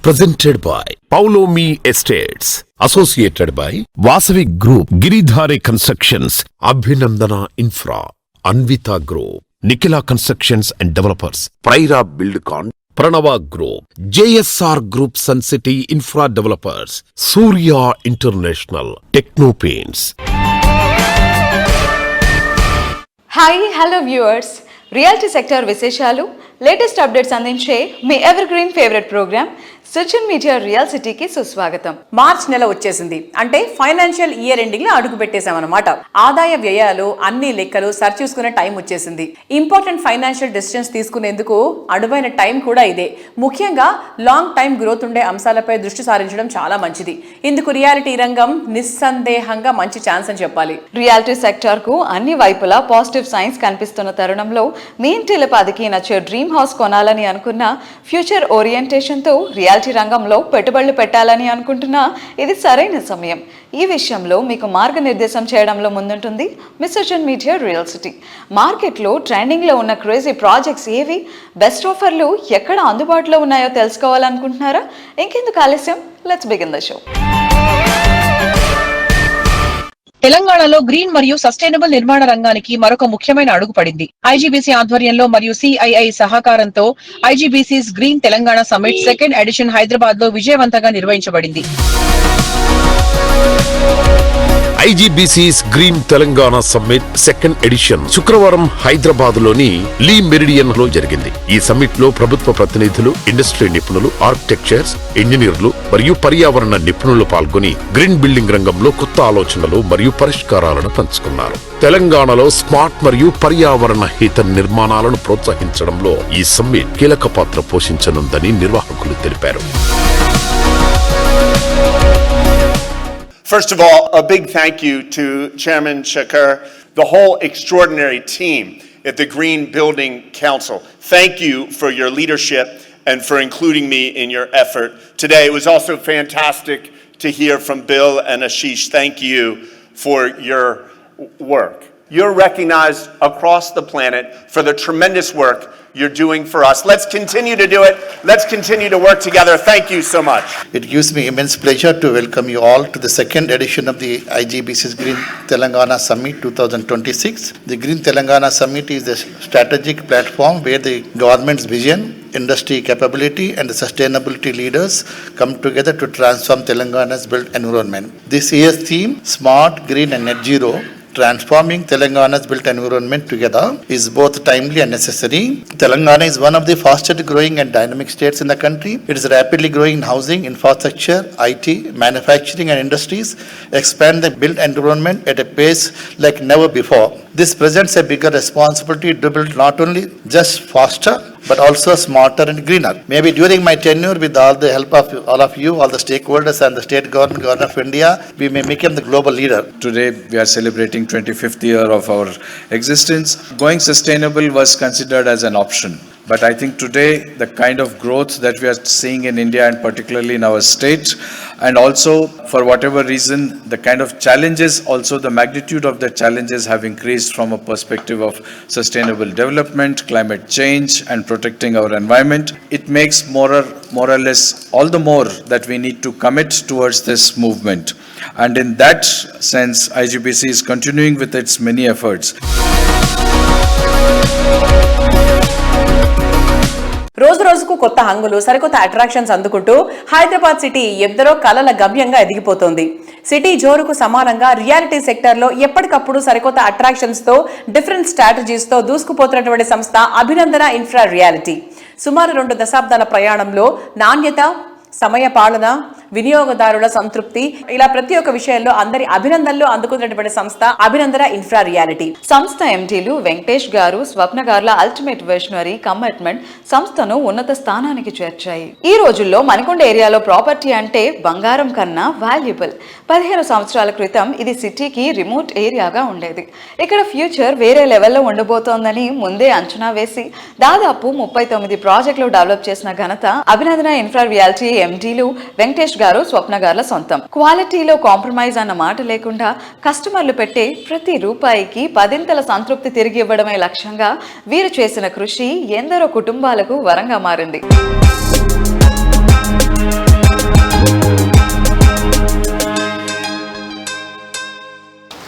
presented by Paulomi Estates, associated by Vasavi Group, Giridhare Constructions, Abhinandana Infra, Anvita Group, Nikila Constructions and Developers, Praira Buildcon, Pranava Group, JSR Group, Sun City Infra Developers, Surya International, Techno Paints. Hi, hello viewers. Reality sector విశేషాలు, latest updates అందించే మీ evergreen favourite programme social media real సిటీకి సుస్వాగతం. March నెల వచ్చేసింది అంటే financial year ending లో అడుగు పెట్టేశామన్నమాట. ఆదాయ వ్యయాలు అన్ని లెక్కలు సరిచూసుకునే టైం వచ్చేసింది. ఇంపార్టెంట్ ఫైనాన్షియల్ డెసిషన్స్ తీసుకునేందుకు అడుగైన టైం కూడా ఇదే. ముఖ్యంగా లాంగ్ టైం గ్రోత్ ఉండే అంశాలపై దృష్టి సారించడం చాలా మంచిది. ఇందుకు రియాలిటీ రంగం నిస్సందేహంగా మంచి ఛాన్స్ అని చెప్పాలి. రియాలిటీ సెక్టర్ కు అన్ని వైపులా పాజిటివ్ సైన్స్ కనిపిస్తున్న తరుణంలో మీ ఇంటి పదికి నచ్చే డ్రీమ్ హౌస్ కొనాలని అనుకున్న, ఫ్యూచర్ ఓరియంటేషన్ తో రియాలిటీ రంగంలో పెట్టుబడులు పెట్టాలని అనుకుంటున్నా ఇది సరైన సమయం. ఈ విషయంలో మీకు మార్గనిర్దేశం చేయడంలో ముందుంటుంది మీ సోషల్ మీడియా రియల్ సిటీ. మార్కెట్లో ట్రెండింగ్ లో ఉన్న క్రేజీ ప్రాజెక్ట్స్ ఏవి, బెస్ట్ ఆఫర్లు ఎక్కడ అందుబాటులో ఉన్నాయో తెలుసుకోవాలనుకుంటున్నారా? ఇంకెందుకు ఆలస్యం, లెట్స్ బిగిన్ ద షో. తెలంగాణలో గ్రీన్ మరియు సస్టైనబుల్ నిర్మాణ రంగానికి మరొక ముఖ్యమైన అడుగు పడింది. ఐజీబీసీ ఆధ్వర్యంలో మరియు సిఐఐ సహకారంతో IGBC's green Telangana summit second edition Hyderabad లో విజయవంతంగా నిర్వహించబడింది. IGBC's green Telangana summit second edition శుక్రవారం హైదరాబాద్ లోని లీ మెరిడియన్ లో జరిగింది. ఈ సమ్మిట్ లో ప్రభుత్వ ప్రతినిధులు, ఇండస్ట్రీ నిపుణులు, ఆర్కిటెక్చర్స్, ఇంజనీర్లు మరియు పర్యావరణ నిపుణులు పాల్గొని గ్రీన్ బిల్డింగ్ రంగంలో కొత్త ఆలోచనలు మరియు పరిష్కారాలను పంచుకున్నారు. తెలంగాణలో స్మార్ట్ మరియు పర్యావరణ హిత నిర్మాణాలను ప్రోత్సహించడంలో ఈ సమ్మిట్ కీలక పాత్ర పోషించనుందని నిర్వాహకులు తెలిపారు. First of all, a big thank you to Chairman Shakur, the whole extraordinary team at the Green Building Council. Thank you for your leadership and for including me in your effort today. It was also fantastic to hear from Bill and Ashish. Thank you for your work. You're recognized across the planet for the tremendous work you're doing for us. Let's continue to do it. Let's continue to work together. Thank you so much. It gives me immense pleasure to welcome you all to the second edition of the IGBC's Green Telangana Summit 2026. The Green Telangana Summit is a strategic platform where the government's vision, industry capability and the sustainability leaders come together to transform Telangana's built environment. This year's theme, Smart, Green and Net Zero, transforming Telangana's built environment together, is both timely and necessary. Telangana is one of the fastest growing and dynamic states in the country. It is rapidly growing in housing, infrastructure, IT, manufacturing and industries, expand the built environment at a pace like never before. This presents a bigger responsibility to build not only just faster, but also smarter and greener. Maybe during my tenure, with all the help of all of you, all the stakeholders and the state government of India, we may become the global leader. Today, we are celebrating 25th year of our existence. Going sustainable was considered as an option. But I think today, the kind of growth that we are seeing in India and particularly in our state, and also for whatever reason, the kind of challenges, also the magnitude of the challenges have increased from a perspective of sustainable development, climate change, and protecting our environment. It makes more or less all the more that we need to commit towards this movement. And in that sense, IGBC is continuing with its many efforts. రోజు రోజుకు కొత్త హంగులు, సరికొత్త attractions అందుకుంటూ Hyderabad city ఎందరో కలల గమ్యంగా ఎదిగిపోతోంది. City జోరుకు సమానంగా reality sector లో ఎప్పటికప్పుడు సరికొత్త అట్రాక్షన్స్ తో, డిఫరెంట్ స్ట్రాటజీస్ తో దూసుకుపోతున్నటువంటి సంస్థ అభినందన ఇన్ఫ్రా రియాలిటీ. సుమారు 2 దశాబ్దాల ప్రయాణంలో నాణ్యత, సమయ పాలన, వినియోగదారుల సంతృప్తి, ఇలా ప్రతి ఒక్క విషయంలో అందరి అభినందనలు అందుకున్నటువంటి సంస్థ అభినందన ఇన్ఫ్రా రియాలిటీ. సంస్థ ఎండీలు వెంకటేష్ గారు, స్వప్న గారుల అల్టిమేట్ విజనరీ కమిట్మెంట్ సంస్థను ఉన్నత స్థానానికి చేర్చాయి. ఈ రోజుల్లో మణికొండ ఏరియాలో ప్రాపర్టీ అంటే బంగారం కన్నా వాల్యుబుల్. 15 సంవత్సరాల క్రితం ఇది సిటీకి రిమోట్ ఏరియాగా ఉండేది. ఇక్కడ ఫ్యూచర్ వేరే లెవెల్లో ఉండబోతోందని ముందే అంచనా వేసి దాదాపు 39 ప్రాజెక్టులు డెవలప్ చేసిన ఘనత అభినందన ఇన్ఫ్రా రియాలిటీ ఎండీలు వెంకటేష్ గారు, స్వప్న గారుల సొంతం. క్వాలిటీలో కాంప్రమైజ్ అన్న మాట లేకుండా కస్టమర్లు పెట్టే ప్రతి రూపాయికి 10ంతల సంతృప్తి తిరిగి ఇవ్వడమే లక్ష్యంగా వీరు చేసిన కృషి ఎందరో కుటుంబాలకు వరంగా మారింది.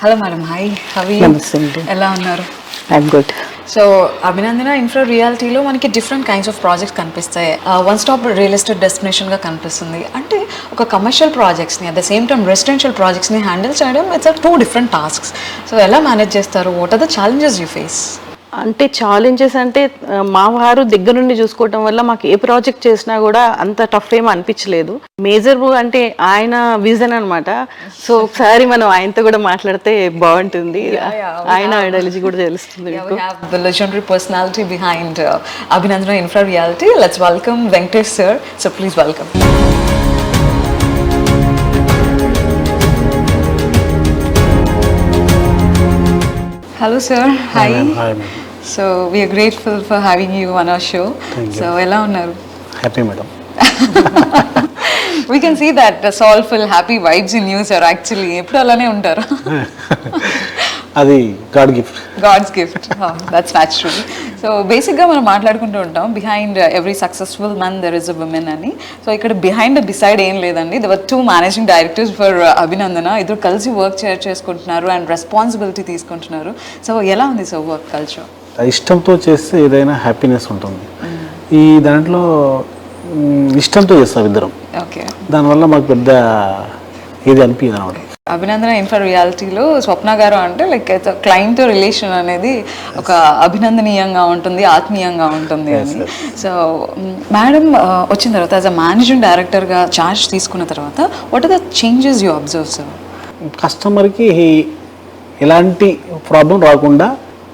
Hello madam, hi, how you? నమస్తే అండి. ఎలా ఉన్నారు? I'm good. So Abhinandana infra రియాలిటీలో మనకి డిఫరెంట్ కైండ్స్ ఆఫ్ ప్రాజెక్ట్స్ కనిపిస్తాయి. వన్ స్టాప్ రియల్ ఎస్టేట్ డెస్టినేషన్గా కనిపిస్తుంది. అంటే ఒక కమర్షియల్ ప్రాజెక్ట్స్ని at the same time residential ప్రాజెక్ట్స్ని హ్యాండిల్ చేయడం it's two different tasks. So ఎలా మేనేజ్ చేస్తారు? What are the challenges you face? అంటే ఛాలెంజెస్ అంటే మా వారు దగ్గర నుండి చూసుకోవటం వల్ల మాకు ఏ ప్రాజెక్ట్ చేసినా కూడా అంత టఫ్ ఏమీ అనిపించలేదు. మేజర్ అంటే ఆయన విజన్ అనమాట. సో ఒకసారి మనం ఆయనతో కూడా మాట్లాడితే బాగుంటుంది. ఆయన ఐడియాలజీ కూడా తెలుస్తుంది. Yeah, we have the legendary personality behind Abhinandana Infra Reality. Let's welcome Venkatesh sir. So please welcome. Hello sir. Hi. Hi, ma'am. So we are grateful for having you on our show. Thank you. So ఎలా ఉన్నారు? Happy, madam. We can see that the soulful happy vibes in you sir actually. ఎప్పుడు అలానే ఉంటారు. అది God gift. God's gift. Oh, that's natural. So బేసిక్గా మనం మాట్లాడుకుంటూ ఉంటాం behind every successful man there is a women అని. సో ఇక్కడ బిహైండ్ బిసైడ్ ఏం లేదండి. దెర్ 2 మేనేజింగ్ డైరెక్టర్స్ ఫర్ అభినందన. ఇద్దరు కలిసి వర్క్ చేసుకుంటున్నారు అండ్ రెస్పాన్సిబిలిటీ తీసుకుంటున్నారు. సో ఎలా ఉంది సార్ వర్క్ కల్చర్? ఇష్టంతో చేస్తే ఏదైనా హ్యాపీనెస్ ఉంటుంది. ఈ దాంట్లో ఇష్టంతో చేస్తాం ఇద్దరం. ఓకే. దానివల్ల మాకు పెద్ద ఇది అనిపించదు అనమాట. అభినందన ఇన్ఫ్రా రియాలిటీలో స్వప్న గారు అంటే లైక్ క్లయింట్తో రిలేషన్ అనేది ఒక అభినందనీయంగా ఉంటుంది, ఆత్మీయంగా ఉంటుంది అని. సో మేడం వచ్చిన తర్వాత యాజ్ అ మేనేజింగ్ డైరెక్టర్గా ఛార్జ్ తీసుకున్న తర్వాత what are the changes you observe sir? కస్టమర్కి ఎలాంటి ప్రాబ్లం రాకుండా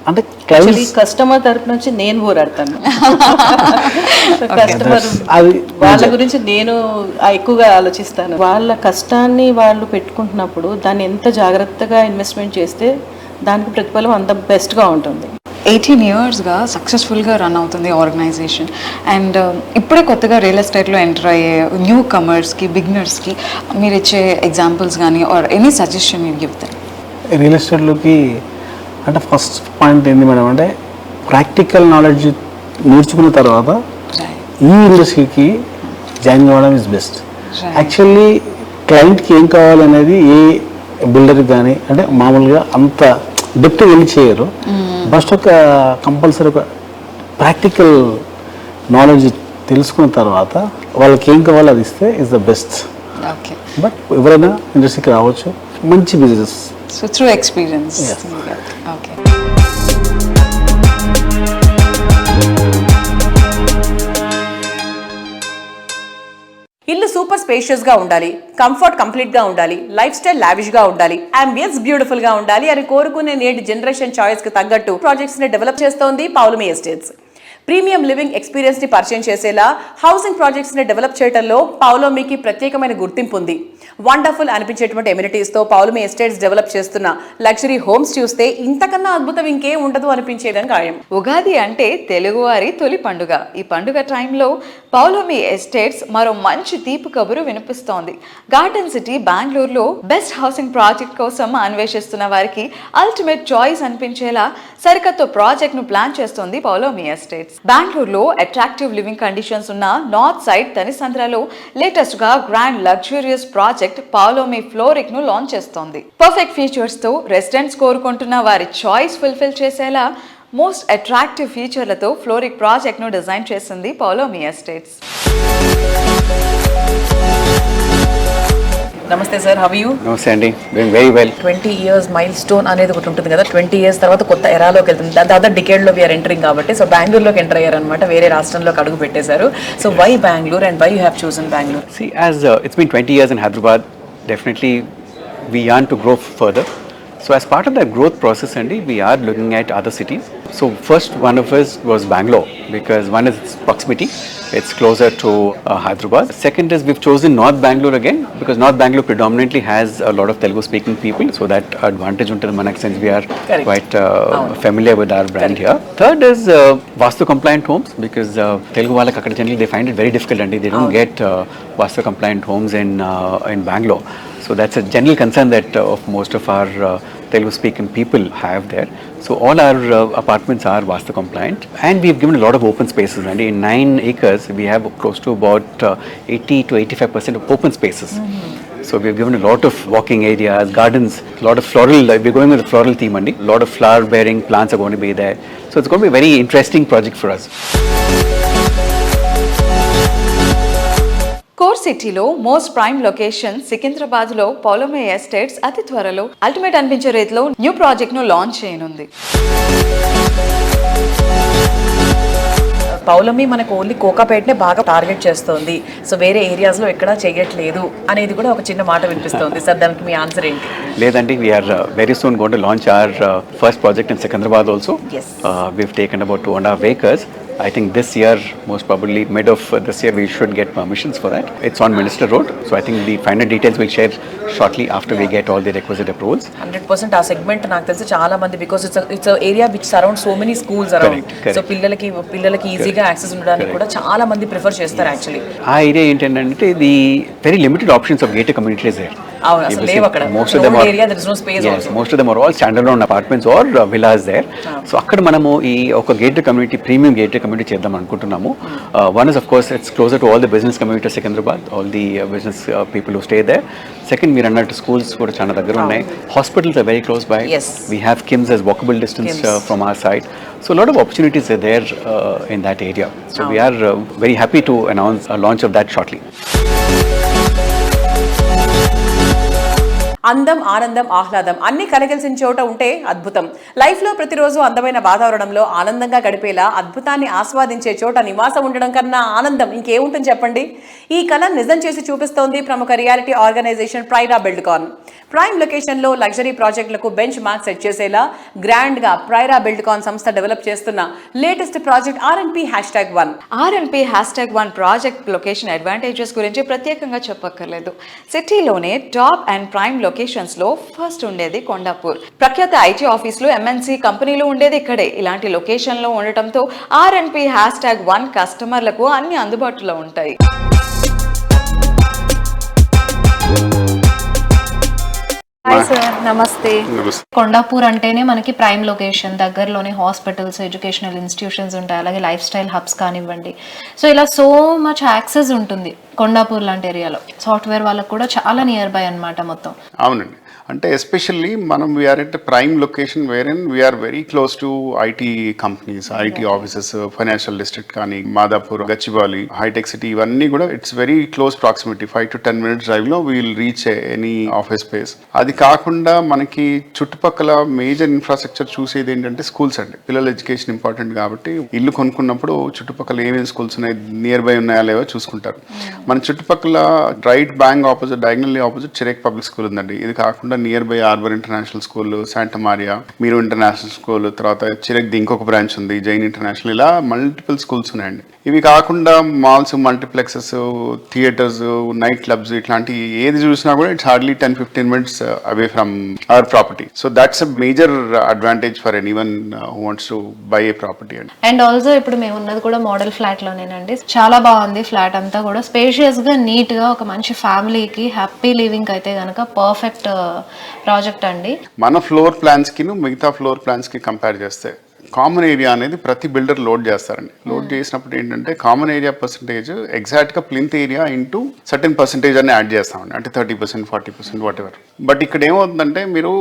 అంటే కస్టమర్ తరపు నుంచి నేను పోరాడతాను. కస్టమర్ అది వాళ్ళ గురించి నేను ఎక్కువగా ఆలోచిస్తాను. వాళ్ళ కష్టాన్ని వాళ్ళు పెట్టుకుంటున్నప్పుడు దాన్ని ఎంత జాగ్రత్తగా ఇన్వెస్ట్మెంట్ చేస్తే దానికి ప్రతిఫలం అంత బెస్ట్గా ఉంటుంది. 18 ఇయర్స్గా సక్సెస్ఫుల్గా రన్ అవుతుంది ఆర్గనైజేషన్. అండ్ ఇప్పుడే కొత్తగా రియల్ ఎస్టేట్లో ఎంటర్ అయ్యే న్యూ కమర్స్కి, బిగినర్స్కి మీరు ఇచ్చే ఎగ్జాంపుల్స్ కానీ ఆర్ ఎనీ సజెషన్ మీరు చెప్తారు? రియల్ ఎస్టేట్లోకి అంటే ఫస్ట్ పాయింట్ ఏంది మేడం అంటే ప్రాక్టికల్ నాలెడ్జ్ నేర్చుకున్న తర్వాత ఈ ఇండస్ట్రీకి జాయిన్ కావడం ఇస్ బెస్ట్. యాక్చువల్లీ క్లయింట్కి ఏం కావాలనేది ఏ బిల్డర్కి కానీ అంటే మామూలుగా అంత డెప్త్ వెళ్ళి చేయరు. ఫస్ట్ ఒక కంపల్సరీ ఒక ప్రాక్టికల్ నాలెడ్జ్ తెలుసుకున్న తర్వాత వాళ్ళకి ఏం కావాలో అది ఇస్తే is the best. Okay. But ఎవరైనా ఇండస్ట్రీకి రావచ్చు, మంచి business. So through experience. Yes. Okay. ఇల్లు సూపర్ స్పేషియస్ గా ఉండాలి, కంఫర్ట్ కంప్లీట్ గా ఉండాలి, లైఫ్ స్టైల్ లావిష్ గా ఉండాలి, అంబియన్స్ బ్యూటిఫుల్ గా ఉండాలి అని కోరుకునే నేటి జనరేషన్ చాయిస్ కి తగ్గట్టు ప్రాజెక్ట్స్ ని డెవలప్ చేస్తోంది Paulomi estates. Premium living experience ని పరిచయం చేసేలా హౌసింగ్ ప్రాజెక్ట్స్ ని డెవలప్ చేయడంలో పౌలమికి ప్రత్యేకమైన గుర్తింపు ఉంది. వండర్ఫుల్ అనిపించేటువంటి ఎమ్యూనిటీస్ తో పౌలమి ఎస్టేట్స్ డెవలప్ చేస్తున్న లగ్జరీ హోమ్స్ చూస్తే ఇంతకన్నా అద్భుతం ఇంకేం ఉండదు అనిపించేదని ఖాయం. ఉగాది అంటే తెలుగువారి తొలి పండుగ. ఈ పండుగ టైంలో పౌలమి ఎస్టేట్స్ మరో మంచి తీపి కబురు వినిపిస్తోంది. గార్డెన్ సిటీ బెంగళూరులో బెస్ట్ హౌసింగ్ ప్రాజెక్ట్ కోసం అన్వేషిస్తున్న వారికి అల్టిమేట్ చాయిస్ అనిపించేలా సరికొత్త ప్రాజెక్ట్ ను ప్లాన్ చేస్తోంది పౌలమి ఎస్టేట్స్. బెంగళూరులో అట్రాక్టివ్ లివింగ్ కండిషన్స్ ఉన్న నార్త్ సైడ్ తనిసంద్రలో లేటెస్ట్ గా grand luxurious project Paulomi fluoric ను లాంచ్ చేస్తోంది. పర్ఫెక్ట్ ఫీచర్స్ తో రెసిడెంట్స్ కోరుకుంటున్న వారి చాయిస్ ఫుల్ఫిల్ చేసేలా మోస్ట్ అట్రాక్టివ్ ఫీచర్లతో ఫ్లోరిక్ ప్రాజెక్ట్ ను డిజైన్ చేసింది పౌలమి ఎస్టేట్స్. నమస్తే సార్, హవ్ యూ? నమస్తే అండి, doing very well. 20 years mile stone అనేది ఒకటి ఉంటుంది కదా. 20 years తర్వాత కొత్త ఎరాలోకి వెళ్తుంది. దాదాపు డికేడ్ లో వీఆర్ ఎంటరింగ్ కాబట్టి సో బెంగళూరులోకి ఎంటర్ అయ్యారు అనమాట. వేరే రాష్ట్రంలోకి అడుగు పెట్టేశారు. So why Bengaluru and why you have chosen Bengaluru? See, as it's been 20 years in Hyderabad, definitely we yearn to grow further. So as part of that growth process, Andy, we are looking at other cities. So first one of us was Bangalore because one is its proximity. It's closer to Hyderabad. Second is we've chosen North Bangalore again because North Bangalore predominantly has a lot of Telugu speaking people. So that advantage until Manak since we are quite familiar with our brand here. Third is Vastu compliant homes because Telugu వాళ్ళకి అక్కడ generally they find it very difficult and they don't get Vastu compliant homes in Bangalore. So that's a general concern that of most of our Telugu speaking people have there. So all our apartments are Vastu compliant and we've given a lot of open spaces. And in 9 acres we have close to about 80 to 85% of open spaces. So we've given a lot of walking areas, gardens, a lot of floral, we're going with a floral theme, Andy. A lot of flower bearing plants are going to be there. So it's going to be a very interesting project for us. Core సిటీలో most prime location Secunderabad లో పౌలమే estates అతి త్వరలో ultimate అనిపించే రీతిలో new project ను launch చేయనుంది. పౌలమి మనకు only కోకాపేటనే బాగా టార్గెట్ చేస్తోంది, సో వేరే ఏరియాస్ లో ఎక్కడా చేయట్లేదు అనేది కూడా ఒక చిన్న మాట వినిపిస్తోంది. సార్ దానికి మీ ఆన్సర్ ఏంటి? లేదండి, we are very soon going to launch our first project in Secunderabad also. Yes. We've taken about 2.5 acres. I think this year, most probably mid of this year, we should get permissions for that. It's on Minister Road, so I think the final details we'll share shortly after we get all the requisite approvals. 100% ఆ segment నాకు తెలిసి చాలా మంది, because its area which surround so many schools around, so పిల్లలకి ఈజీగా access ఉండడానికి కూడా చాలా మంది ప్రిఫర్ చేస్తారు యాక్చువల్లీ. ఆ ఏరియా ఏంటంటే the very limited options of gated communities there. అవును, అసలు లేవు అక్కడ. Most of them are area there is no space also. most of them are all standalone apartments or villas there. So అక్కడ మనము ఈ ఒక gated community, premium gated community చేద్దాం అనుకుంటున్నాము. One is of course it's closer to all the business community of Secunderabad, all the business people who stay there. Second, మీరు అన్నట్టు schools కూడా చాలా దగ్గర ఉన్నాయి. Hospitals are very close by. Yes. We have KIMS as walkable distance from our side. So a lot of opportunities are there in that area. So we are very happy to announce a launch of that shortly. అందం, ఆనందం, ఆహ్లాదం అన్ని కలగలిసిన చోట ఉంటే అద్భుతం. లైఫ్లో ప్రతిరోజు అందమైన వాతావరణంలో ఆనందంగా గడిపేలా అద్భుతాన్ని ఆస్వాదించే చోట నివాసం ఉండడం కన్నా ఆనందం ఇంకేముంటుంది చెప్పండి. ఈ కళ నిజం చేసి చూపిస్తోంది ప్రముఖ రియాలిటీ ఆర్గనైజేషన్ ప్రైరా బిల్డ్కాన్. ప్రైమ్ లొకేషన్లో లగ్జరీ ప్రాజెక్టులకు బెంచ్ మార్క్ సెట్ చేసేలా గ్రాండ్గా ప్రైరా బిల్డ్కాన్ సంస్థ డెవలప్ చేస్తున్న latest project RNP#1. RNP#1 project location advantages గురించి ప్రత్యేకంగా చెప్పక్కర్లేదు. సిటీలోనే టాప్ అండ్ ప్రైమ్ లొకేషన్స్ లో ఫస్ట్ ఉండేది కొండాపూర్. ప్రఖ్యాత ఐటీ ఆఫీసులు, MNC కంపెనీలు ఉండేది ఇక్కడే. ఇలాంటి లొకేషన్ లో ఉండటంతో RNP#1 కస్టమర్లకు అన్ని అందుబాటులో ఉంటాయి. హాయ్ సార్, నమస్తే. కొండాపూర్ అంటేనే మనకి ప్రైమ్ లొకేషన్, దగ్గరలోనే హాస్పిటల్స్, ఎడ్యుకేషనల్ ఇన్స్టిట్యూషన్స్ ఉంటాయి, అలాగే లైఫ్ స్టైల్ హబ్స్ కానివ్వండి. సో ఇలా సో మచ్ యాక్సెస్ ఉంటుంది కొండాపూర్ లాంటి ఏరియాలో. సాఫ్ట్వేర్ వాళ్ళకు కూడా చాలా నియర్ బై అన్నమాట మొత్తం. అవునండి, అంటే ఎస్పెషల్లీ మనం we're at prime location wherein we're very close to IT companies, IT offices, financial district కానీ, మాదాపూర్, గచ్చిబౌలి, హైటెక్ సిటీ, ఇవన్నీ కూడా it's very close proximity. 5 to 10 minutes drive లో we'll reach any office space. అది కాకుండా మనకి చుట్టుపక్కల మేజర్ ఇన్ఫ్రాస్ట్రక్చర్ చూసేది ఏంటంటే స్కూల్స్ అండి. పిల్లల ఎడ్యుకేషన్ ఇంపార్టెంట్ కాబట్టి ఇల్లు కొనుక్కున్నప్పుడు చుట్టుపక్కల ఏమేమి స్కూల్స్ ఉన్నాయి, నియర్ బై ఉన్నాయా లేవో చూసుకుంటారు. మన చుట్టుపక్కల right bank opposite, diagonally opposite Chirec public school ఉందండి. ఇది కాకుండా nearby Arbor international school, Santa Maria, Meru international school, తర్వాత చిరెక్ ఇంకొక బ్రాంచ్ ఉంది, జైన్ ఇంటర్నేషనల్, ఇలా మల్టిపుల్ స్కూల్స్ ఉన్నాయండి. ఇవి కాకుండా malls, multiplexes, theatres, night clubs, ఇట్లాంటి ఏది చూసినా కూడా it's hardly 10-15 minutes away from our property. So that's a major advantage for anyone who wants to buy a property. And also ఇప్పుడు మేము ఉన్నది కూడా మోడల్ ఫ్లాట్ లోనేనండి. చాలా బాగుంది ఫ్లాట్ అంతా కూడా, స్పేషియస్ గా, నీట్ గా, ఒక మంచి ఫ్యామిలీకి హ్యాపీ లివింగ్ అయితే గనక పర్ఫెక్ట్ ప్రాజెక్ట్ అండి. మన ఫ్లోర్ ప్లాన్స్ కి మిగతా ఫ్లోర్ ప్లాన్స్ కి కంపేర్ చేస్తే కామన్ ఏరియా అనేది ప్రతి బిల్డర్ లోడ్ చేస్తారండి. లోడ్ చేసినప్పుడు ఏంటంటే కామన్ ఏరియా పర్సంటేజ్ ఎగ్జాక్ట్గా plinth area into certain percentage అని యాడ్ చేస్తామండి, అంటే 30%, 40%, వాట్ ఎవర్. బట్ ఇక్కడ ఏమవుతుందంటే మీరు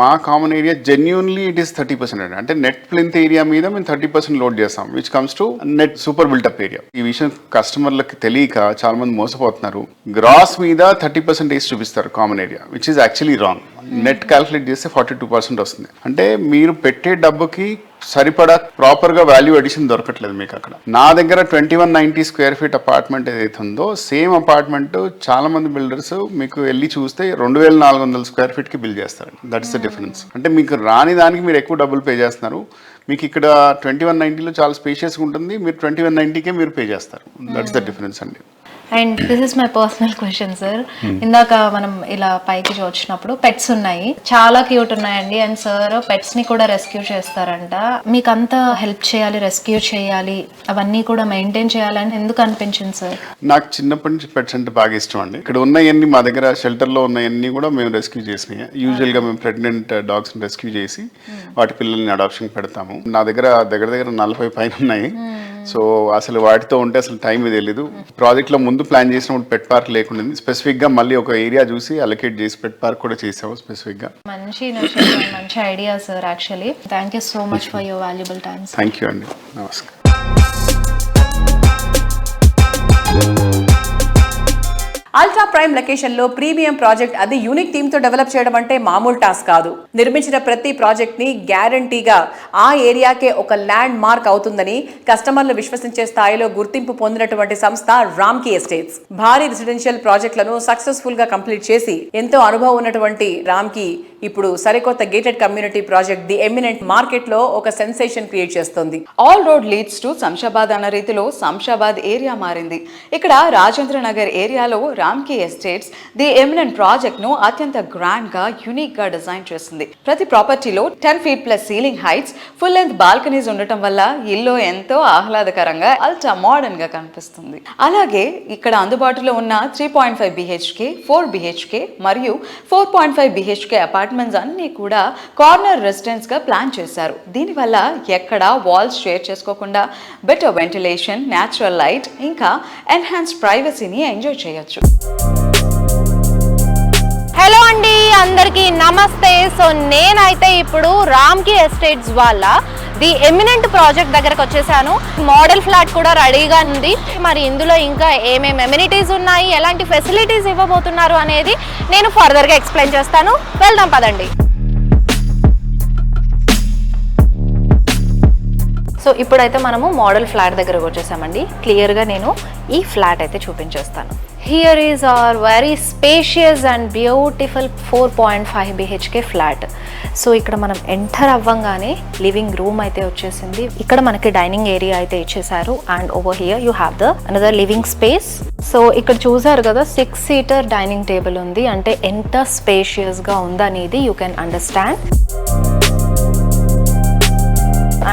మా common area genuinely it is 30% అండి. అంటే నెట్ ప్లింత్ ఏరియా మీద మేము 30% లోడ్ చేస్తాం, which comes to net super built-up area. ఈ విషయం కస్టమర్లకి తెలియక చాలా మంది మోసపోతున్నారు. గ్రాస్ మీద 30% వేసి చూపిస్తారు common area, which is actually wrong. Net calculate చేస్తే 42% వస్తుంది. అంటే మీరు పెట్టే డబ్బుకి సరిపడా ప్రాపర్ గా వాల్యూ అడిషన్ దొరకట్లేదు మీకు అక్కడ. నా దగ్గర 2190 square feet అపార్ట్మెంట్ ఏదైతే ఉందో, సేమ్ అపార్ట్మెంట్ చాలా మంది బిల్డర్స్ మీకు వెళ్ళి చూస్తే 2400 square feet కి బిల్ చేస్తారు. That's the difference. అంటే మీకు రాని దానికి మీరు ఎక్కువ డబ్బులు పే చేస్తున్నారు. మీకు ఇక్కడ 2190లో చాలా స్పేషియస్గా ఉంటుంది, మీరు 2190కే మీరు పే చేస్తారు. దట్స్ ద డిఫరెన్స్ అండి. And this is my personal question sir. ఇందాక మనం ఇలా పైకి వచ్చినప్పుడు పెట్స్ ఉన్నాయి, చాలా క్యూట్ ఉన్నాయండి. అండ్ సార్ పెట్స్ ని కూడా రెస్క్యూ చేస్తారంట. మీకు అంతా హెల్ప్ చేయాలి, రెస్క్యూ చేయాలి, అవన్నీ కూడా మెయింటైన్ చేయాలని ఎందుకు అనిపించింది సార్? నాకు చిన్నప్పటి నుంచి పెట్స్ అంటే బాగా ఇష్టం అండి. ఇక్కడ ఉన్నవన్నీ మా దగ్గర షెల్టర్లో ఉన్నవన్నీ కూడా మేము రెస్క్యూ చేసినాయి. యూజువల్గా మేము ప్రెగ్నెంట్ డాగ్స్ని రెస్క్యూ చేసి వాటి పిల్లల్ని అడాప్షన్ పెడతాము. నా దగ్గర దగ్గర 40 పైన ఉన్నాయి. సో అసలు వాటితో ఉంటే అసలు టైం తెలియదు. ప్రాజెక్ట్లో ముందు ప్లాన్ చేసినప్పుడు పెట్ పార్క్ లేకుండా స్పెసిఫిక్గా మళ్ళీ ఒక ఏరియా చూసి అలొకేట్ చేసి పెట్ పార్క్ కూడా చేసాము స్పెసిఫిక్గా. మంచి idea sir. Actually thank you so much for your valuable time. Thank you అండి. నమస్కారం. అల్ట్రా ప్రైమ్ లొకేషన్ లో ప్రీమియం ప్రాజెక్ట్, అది యూనిక్ థీమ్ తో డెవలప్ చేయడం అంటే మామూలు టాస్క్ కాదు. నిర్మించిన ప్రతి ప్రాజెక్ట్ ని గ్యారంటీగా ఆ ఏరియాకే ఒక ల్యాండ్ మార్క్ అవుతుందని కస్టమర్లు విశ్వసించే స్థాయిలో గుర్తింపు పొందినటువంటి సంస్థ రామ్కీ ఎస్టేట్స్. భారీ రెసిడెన్షియల్ ప్రాజెక్టులను సక్సెస్ఫుల్ గా కంప్లీట్ చేసి ఎంతో అనుభవం ఉన్నటువంటి రామ్కీ ఇప్పుడు సరికొత్త gated community project the eminent market లో ఒక సెన్సేషన్ క్రియేట్ చేస్తుంది. All road leads to Shamshabad అన్న రీతిలో శంషాబాద్ ఏరియా మారింది. ఇక్కడ రాజేంద్ర నగర్ ఏరియాలో Ramky estates the eminent project ను అత్యంత గ్రాండ్ గా యూనిక్ గా డిజైన్ చేసింది. ప్రతి ప్రాపర్టీలో 10 feet plus ceiling heights, full length balconies ఉండటం వల్ల ఇల్లు ఎంతో ఆహ్లాదకరంగా అల్ట్రా మోడర్న్ గా కనిపిస్తుంది. అలాగే ఇక్కడ అందుబాటులో ఉన్న 3.5 BHK, 4 BHK మరియు 4.5 BHK అపార్ట్మెంట్స్ అన్ని కూడా కార్నర్ రెసిడెన్స్ గా ప్లాన్ చేశారు. దీనివల్ల ఎక్కడ వాల్స్ షేర్ చేసుకోకుండా బెటర్ వెంటిలేషన్, న్యాచురల్ లైట్ ఇంకా ఎన్హాన్స్డ్ ప్రైవసీని ఎంజాయ్ చేయొచ్చు. హలో అండి, అందరికీ నమస్తే. సో నేనైతే ఇప్పుడు రామ్కీ ఎస్టేట్స్ వాళ్ళ ది ఎమినెంట్ ప్రాజెక్ట్ దగ్గరకు వచ్చేసాను. మోడల్ ఫ్లాట్ కూడా రెడీగా ఉంది. మరి ఇందులో ఇంకా ఏమేమి ఎమ్యూనిటీస్ ఉన్నాయి, ఎలాంటి ఫెసిలిటీస్ ఇవ్వబోతున్నారు అనేది నేను ఫర్దర్గా ఎక్స్ప్లెయిన్ చేస్తాను. వెళ్దాం పదండి. సో ఇప్పుడైతే మనము మోడల్ ఫ్లాట్ దగ్గరకు వచ్చేసామండి. క్లియర్గా నేను ఈ ఫ్లాట్ అయితే చూపించేస్తాను. Here is our very spacious and beautiful 4.5 BHK flat. So ఇక్కడ మనం ఎంటర్ అవ్వంగానే లివింగ్ రూమ్ అయితే వచ్చేసింది. ఇక్కడ మనకి డైనింగ్ ఏరియా అయితే ఇచ్చేసారు. And over here you have the another living space. So ఇక్కడ చూసారు కదా 6-seater డైనింగ్ టేబుల్ ఉంది. అంటే ఎంత స్పేషియస్గా ఉందనేది you can understand.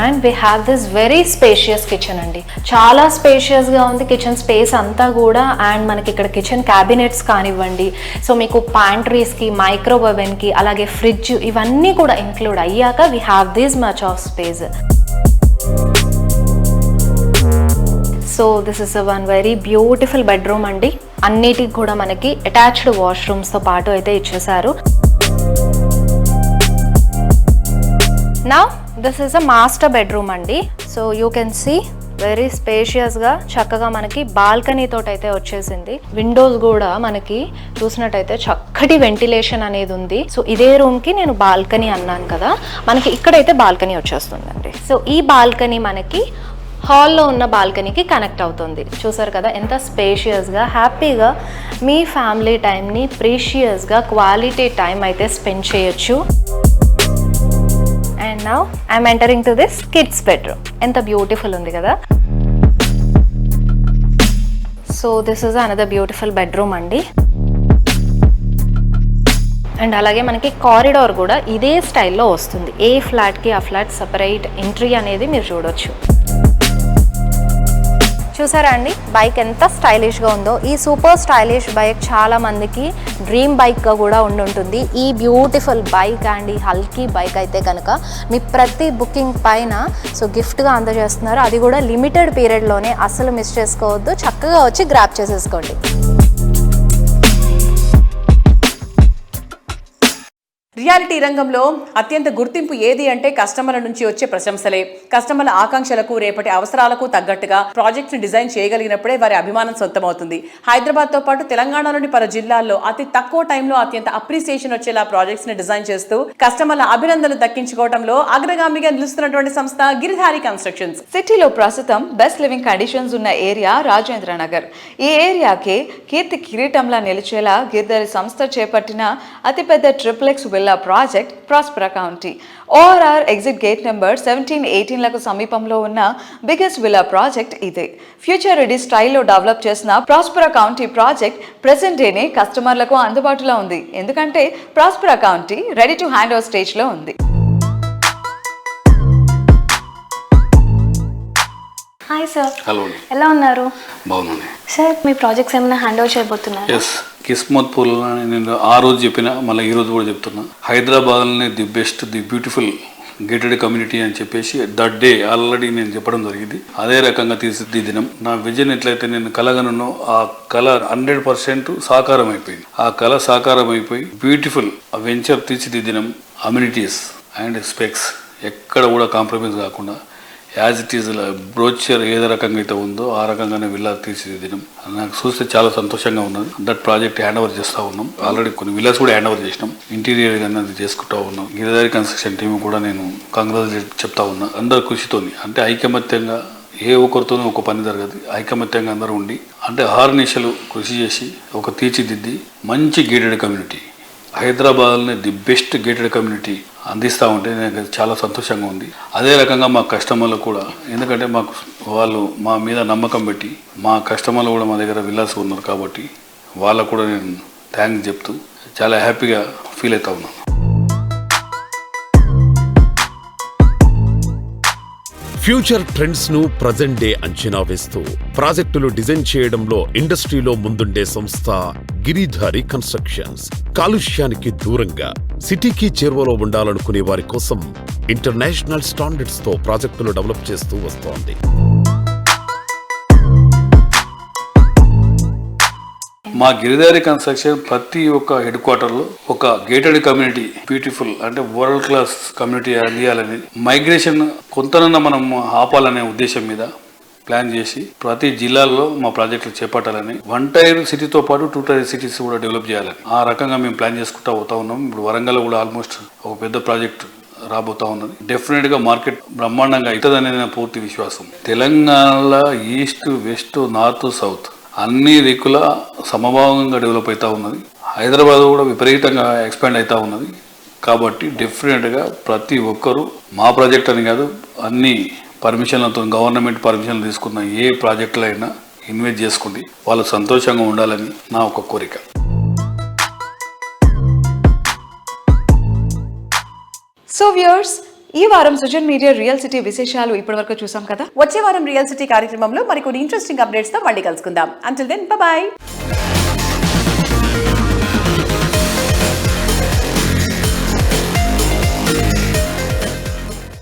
And we have this very spacious kitchen అండి. చాలా స్పేషియస్గా ఉంది కిచెన్ స్పేస్ అంతా కూడా. అండ్ మనకి ఇక్కడ కిచెన్ క్యాబినెట్స్ కానివ్వండి, సో మీకు ప్యాంట్రీస్కి, మైక్రోవేవ్ ఓవెన్కి, అలాగే ఫ్రిడ్జ్, ఇవన్నీ కూడా ఇంక్లూడ్ అయ్యాక we have this much of space. So this is one very beautiful bedroom అండి. అన్నిటికి కూడా మనకి అటాచ్డ్ వాష్రూమ్స్తో పాటు అయితే ఇచ్చేసారు. Now this is a master bedroom అండి. So you can see very స్పేషియస్గా చక్కగా మనకి బాల్కనీ తోటి అయితే వచ్చేసింది. విండోస్ కూడా మనకి చూసినట్టయితే చక్కటి వెంటిలేషన్ అనేది ఉంది. సో ఇదే రూమ్కి నేను బాల్కనీ అన్నాను కదా, మనకి ఇక్కడైతే బాల్కనీ వచ్చేస్తుందండి. సో ఈ బాల్కనీ మనకి హాల్లో ఉన్న బాల్కనీకి కనెక్ట్ అవుతుంది. చూసారు కదా ఎంత స్పేషియస్గా, హ్యాపీగా మీ ఫ్యామిలీ టైంని ప్రీషియస్గా క్వాలిటీ టైం అయితే స్పెండ్ చేయొచ్చు. And now I'm entering to this kids bedroom. ఎంత బ్యూటిఫుల్ ఉంది కదా. So this is another beautiful bedroom అండి. అండ్ అలాగే మనకి కారిడార్ కూడా ఇదే స్టైల్లో వస్తుంది. ఏ ఫ్లాట్కి ఆ ఫ్లాట్ సపరేట్ ఎంట్రీ అనేది మీరు చూడొచ్చు. చూసారా అండి బైక్ ఎంత స్టైలిష్గా ఉందో. ఈ సూపర్ స్టైలిష్ బైక్ చాలా మందికి డ్రీమ్ బైక్గా కూడా ఉంటుంది. ఈ బ్యూటిఫుల్ బైక్ అండ్ ఈ హల్కీ బైక్ అయితే కనుక మీ ప్రతి బుకింగ్ పైన సో గిఫ్ట్గా అందజేస్తున్నారు. అది కూడా లిమిటెడ్ పీరియడ్లోనే, అస్సలు మిస్ చేసుకోవద్దు. చక్కగా వచ్చి గ్రాప్ చేసేసుకోండి. రియాలిటీ రంగంలో అత్యంత గుర్తింపు ఏది అంటే కస్టమర్ల నుంచి వచ్చే ప్రశంసలే. కస్టమర్ల ఆకాంక్షలకు, రేపటి అవసరాలకు తగ్గట్టుగా ప్రాజెక్ట్స్ ని డిజైన్ చేయగలిగినప్పుడే వారి అభిమానం సొంతమవుతుంది. హైదరాబాద్తో పాటు తెలంగాణలోని పలు జిల్లాల్లో అతి తక్కువ టైంలో అత్యంత అప్రిసియేషన్ వచ్చేలా ప్రాజెక్ట్స్ ని డిజైన్ చేస్తూ కస్టమర్ల అభినందనలు దక్కించుకోవడంలో అగ్రగామిగా నిలుస్తున్నటువంటి సంస్థ గిరిధారి కన్స్ట్రక్షన్స్. సిటీలో ప్రస్తుతం బెస్ట్ లివింగ్ కండిషన్స్ ఉన్న ఏరియా రాజేంద్ర నగర్. ఈ ఏరియాకే కీర్తి కిరీటంలా నిలిచేలా గిరిధారి సంస్థ చేపట్టిన అతిపెద్ద triplex villa project Prospera County. ORR exit gate number 17-18లకు సమీపంలో ఉన్న బిగ్గెస్ట్ విల్లా ప్రాజెక్ట్ ఇదే. ఫ్యూచర్ రెడీ స్టైల్లో డెవలప్ చేసిన ప్రాస్పెరా కౌంటీ ప్రాజెక్ట్ ప్రెసెంట్ డేనే కస్టమర్లకు అందుబాటులో ఉంది. ఎందుకంటే Prospera County ready to hand over స్టేజ్లో ఉంది. Hi sir. హలో. ఎలా ఉన్నారు? బాగున్నాను సార్. మీ ప్రాజెక్ట్స్ ఏమైనా హ్యాండ్ ఓవర్ చేయబోతున్నారు? ఎస్, కిస్మత్పూర్లో నేను ఆ రోజు చెప్పిన, మళ్ళీ ఈ రోజు కూడా చెప్తున్నా, హైదరాబాద్లోనే the best, the beautiful gated community అని చెప్పేసి దట్ డే ఆల్రెడీ నేను చెప్పడం జరిగింది. అదే రకంగా తీర్చిదిద్దినం. నా విజన్ ఎట్లయితే నేను కలగనో ఆ కళ 100% సాకారం అయిపోయింది. ఆ కళ సాకారం అయిపోయి బ్యూటిఫుల్ వెంచర్ తీర్చిదిద్దినం. అమ్యూనిటీస్ అండ్ స్పెక్స్ ఎక్కడ కూడా కాంప్రమైజ్ కాకుండా యాజ్ ఇట్ ఈజ్ బ్రోచర్ ఏదో రకంగా అయితే ఉందో ఆ రకంగానే విల్లా తీర్చిదిద్దడం నాకు చూస్తే చాలా సంతోషంగా ఉన్నది. దట్ ప్రాజెక్ట్ హ్యాండ్ ఓవర్ చేస్తూ ఉన్నాం. ఆల్రెడీ కొన్ని విల్లాస్ కూడా హ్యాండ్ ఓవర్ చేసినాం. ఇంటీరియర్ అనేది చేసుకుంటూ ఉన్నాం. గిరిదారి కన్స్ట్రక్షన్ టీం కూడా నేను కంగ్రాచులేట్ చెప్తా ఉన్నా. అందరు కృషితోని అంటే ఐకమత్యంగా ఏ ఒక్కరితోనూ ఒక పని జరగదు. ఐకమత్యంగా అందరూ ఉండి అంటే ఆర్నిశలు కృషి చేసి ఒక తీర్చిదిద్ది మంచి గేటెడ్ కమ్యూనిటీ హైదరాబాద్లోనే ది బెస్ట్ గేటెడ్ కమ్యూనిటీ అందిస్తూ ఉంటే నాకు చాలా సంతోషంగా ఉంది. అదే రకంగా మా కస్టమర్లు కూడా ఎందుకంటే మాకు వాళ్ళు మా మీద నమ్మకం పెట్టి మా కస్టమర్లు కూడా మా దగ్గర విల్లాస్ ఉన్నారు కాబట్టి వాళ్ళకు కూడా నేను థ్యాంక్స్ చెప్తూ చాలా హ్యాపీగా ఫీల్ అవుతా ఉన్నాను. ఫ్యూచర్ ట్రెండ్స్ ను ప్రజెంట్ డే అంచనా వేస్తూ ప్రాజెక్టులు డిజైన్ చేయడంలో ఇండస్ట్రీలో ముందుండే సంస్థ గిరిధారి కన్స్ట్రక్షన్స్. కాలుష్యానికి దూరంగా సిటీకి చేరువలో ఉండాలనుకునే వారి కోసం ఇంటర్నేషనల్ స్టాండర్డ్స్ తో ప్రాజెక్టులు డెవలప్ చేస్తూ వస్తోంది. మా గిరిదారి కన్స్ట్రక్షన్ ప్రతి ఒక్క హెడ్ క్వార్టర్లో ఒక గేటెడ్ కమ్యూనిటీ బ్యూటిఫుల్ అంటే వరల్డ్ క్లాస్ కమ్యూనిటీ అందియాలని మైగ్రేషన్ కొంతనన్నా మనం ఆపాలనే ఉద్దేశం మీద ప్లాన్ చేసి ప్రతి జిల్లాల్లో మా ప్రాజెక్టులు చేపట్టాలని 1 టైర్ సిటీతో పాటు 2 టైర్ సిటీస్ కూడా డెవలప్ చేయాలని ఆ రకంగా మేము ప్లాన్ చేసుకుంటూ పోతా ఉన్నాం. ఇప్పుడు వరంగల్ కూడా ఆల్మోస్ట్ ఒక పెద్ద ప్రాజెక్ట్ రాబోతా ఉన్నది. డెఫినెట్ గా మార్కెట్ బ్రహ్మాండంగా అవుతుందనే నా పూర్తి విశ్వాసం. తెలంగాణలో ఈస్ట్ వెస్ట్ నార్త్ సౌత్ అన్ని దిక్కుల సమభావంగా డెవలప్ అవుతూ ఉన్నది. హైదరాబాద్ కూడా విపరీతంగా ఎక్స్పాండ్ అవుతూ ఉన్నది. కాబట్టి డెఫినెట్గా ప్రతి ఒక్కరూ మా ప్రాజెక్ట్ అని కాదు అన్ని పర్మిషన్లతో గవర్నమెంట్ పర్మిషన్లు తీసుకున్న ఏ ప్రాజెక్టులో అయినా ఇన్వెస్ట్ చేసుకోండి. వాళ్ళు సంతోషంగా ఉండాలని నా ఒక కోరిక. సో వ్యూయర్స్, ఈ వారం సృజన్ మీడియా రియల్ సిటీ విశేషాలు ఇప్పటివరకు చూసాం కదా. వచ్చే వారం రియల్ సిటీ కార్యక్రమంలో మరికొన్ని ఇంట్రెస్టింగ్ అప్డేట్స్ తో మళ్ళీ కలుసుకుందాం. Until then by.